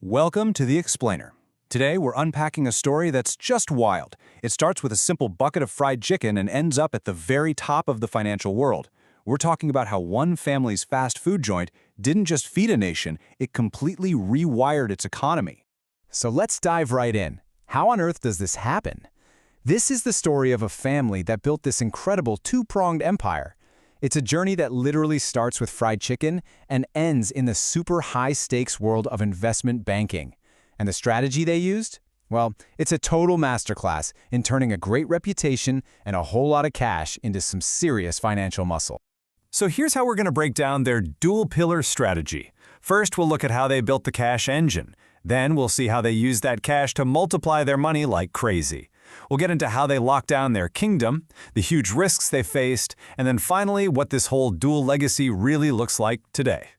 Welcome to The Explainer. Today, we're unpacking a story that's just wild. It starts with a simple bucket of fried chicken and ends up at the very top of the financial world. We're talking about how one family's fast food joint didn't just feed a nation, it completely rewired its economy. So let's dive right in. How on earth does this happen? This is the story of a family that built this incredible two-pronged empire. It's a journey that literally starts with fried chicken and ends in the super high-stakes world of investment banking. And the strategy they used? Well, it's a total masterclass in turning a great reputation and a whole lot of cash into some serious financial muscle. So here's how we're going to break down their dual-pillar strategy. First, we'll look at how they built the cash engine. Then we'll see how they used that cash to multiply their money like crazy. We'll get into how they locked down their kingdom, the huge risks they faced, and then finally what this whole dual legacy really looks like today.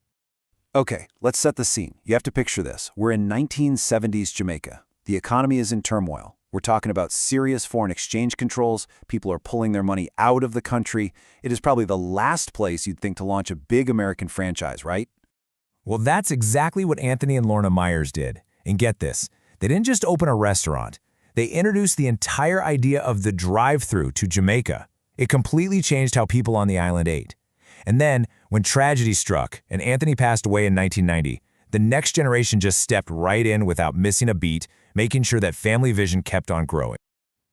Okay, let's set the scene. You have to picture this. We're in 1970s Jamaica. The economy is in turmoil. We're talking about serious foreign exchange controls. People are pulling their money out of the country. It is probably the last place you'd think to launch a big American franchise, right? Well, that's exactly what Anthony and Lorna Myers did. And get this, they didn't just open a restaurant. They introduced the entire idea of the drive-thru to Jamaica. It completely changed how people on the island ate. And then, when tragedy struck and Anthony passed away in 1990, the next generation just stepped right in without missing a beat, making sure that family vision kept on growing.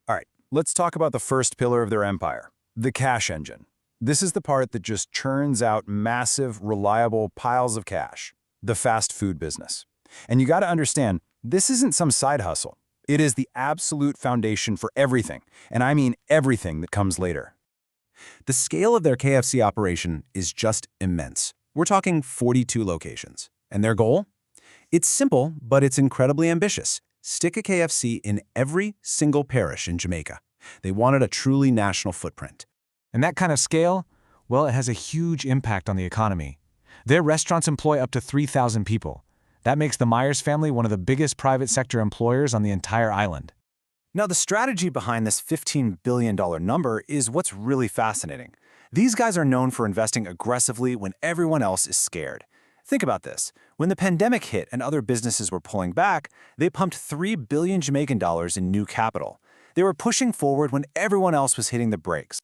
All right, let's talk about the first pillar of their empire, the cash engine. This is the part that just churns out massive, reliable piles of cash, the fast food business. And you got to understand, this isn't some side hustle. It is the absolute foundation for everything, and I mean everything that comes later. The scale of their KFC operation is just immense. We're talking 42 locations. And their goal? It's simple, but it's incredibly ambitious. Stick a KFC in every single parish in Jamaica. They wanted a truly national footprint. And that kind of scale, well, it has a huge impact on the economy. Their restaurants employ up to 3,000 people. That makes the Myers family one of the biggest private sector employers on the entire island. Now, the strategy behind this $15 billion number is what's really fascinating. These guys are known for investing aggressively when everyone else is scared. Think about this. When the pandemic hit and other businesses were pulling back, they pumped $3 billion Jamaican dollars in new capital. They were pushing forward when everyone else was hitting the brakes.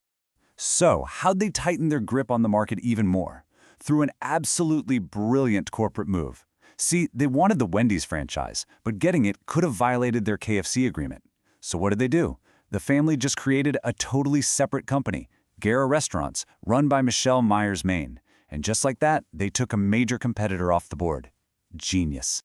So, how'd they tighten their grip on the market even more? Through an absolutely brilliant corporate move. See, they wanted the Wendy's franchise, but getting it could have violated their KFC agreement. So what did they do? The family just created a totally separate company, Guerra Restaurants, run by Michelle Myers Main. And just like that, they took a major competitor off the board. Genius.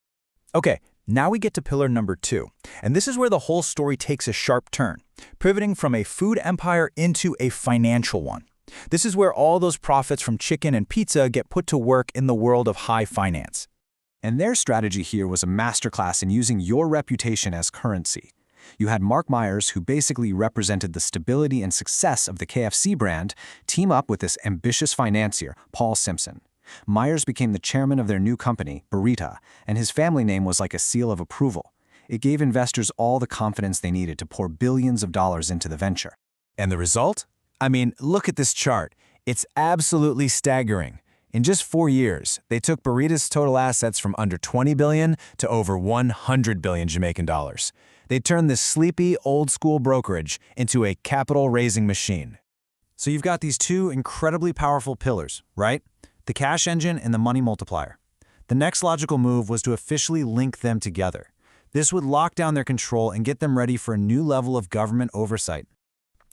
Okay, now we get to pillar number 2. And this is where the whole story takes a sharp turn, pivoting from a food empire into a financial one. This is where all those profits from chicken and pizza get put to work in the world of high finance. And their strategy here was a masterclass in using your reputation as currency. You had Mark Myers, who basically represented the stability and success of the KFC brand, team up with this ambitious financier, Paul Simpson. Myers became the chairman of their new company, Burrita, and his family name was like a seal of approval. It gave investors all the confidence they needed to pour billions of dollars into the venture. And the result? I mean, look at this chart. It's absolutely staggering. In just 4 years, they took Burrita's total assets from under 20 billion to over 100 billion Jamaican dollars. They turned this sleepy, old-school brokerage into a capital-raising machine. So you've got these two incredibly powerful pillars, right? The cash engine and the money multiplier. The next logical move was to officially link them together. This would lock down their control and get them ready for a new level of government oversight.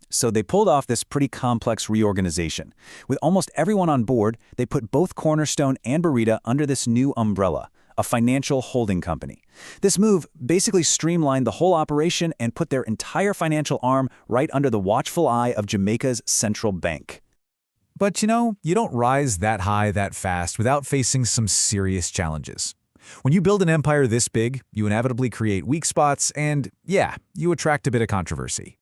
So they pulled off this pretty complex reorganization. With almost everyone on board, they put both Cornerstone and Burrita under this new umbrella, a financial holding company. This move basically streamlined the whole operation and put their entire financial arm right under the watchful eye of Jamaica's central bank. But you know, you don't rise that high that fast without facing some serious challenges. When you build an empire this big, you inevitably create weak spots and, yeah, you attract a bit of controversy.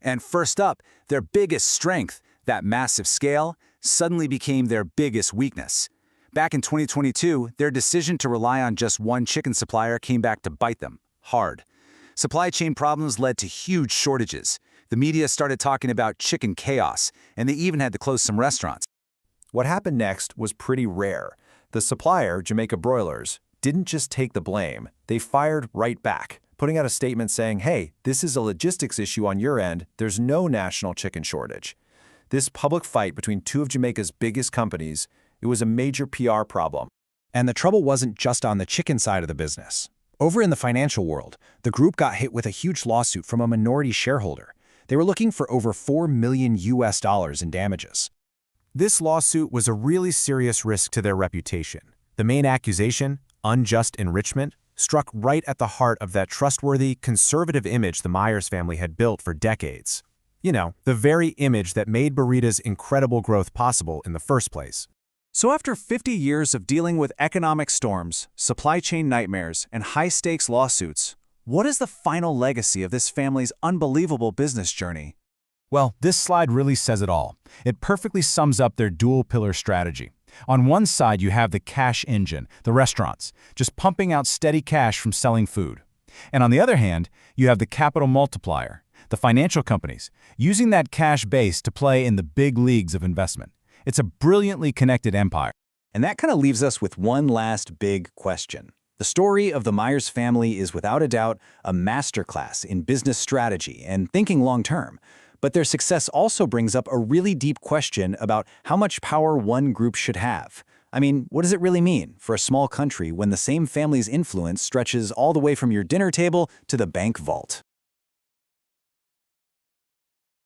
And first up, their biggest strength, that massive scale, suddenly became their biggest weakness. Back in 2022, their decision to rely on just one chicken supplier came back to bite them hard. Supply chain problems led to huge shortages. The media started talking about chicken chaos, and they even had to close some restaurants. What happened next was pretty rare. The supplier, Jamaica Broilers, didn't just take the blame, they fired right back, putting out a statement saying, hey, this is a logistics issue on your end, there's no national chicken shortage. This public fight between two of Jamaica's biggest companies, it was a major PR problem. And the trouble wasn't just on the chicken side of the business. Over in the financial world, the group got hit with a huge lawsuit from a minority shareholder. They were looking for over $4 million in damages. This lawsuit was a really serious risk to their reputation. The main accusation, unjust enrichment, struck right at the heart of that trustworthy, conservative image the Myers family had built for decades. You know, the very image that made Burrita's incredible growth possible in the first place. So after 50 years of dealing with economic storms, supply chain nightmares, and high-stakes lawsuits, what is the final legacy of this family's unbelievable business journey? Well, this slide really says it all. It perfectly sums up their dual-pillar strategy. On one side, you have the cash engine, the restaurants, just pumping out steady cash from selling food. And on the other hand, you have the capital multiplier, the financial companies, using that cash base to play in the big leagues of investment. It's a brilliantly connected empire. And that kind of leaves us with one last big question. The story of the Myers family is without a doubt a masterclass in business strategy and thinking long-term. But their success also brings up a really deep question about how much power one group should have. I mean, what does it really mean for a small country when the same family's influence stretches all the way from your dinner table to the bank vault?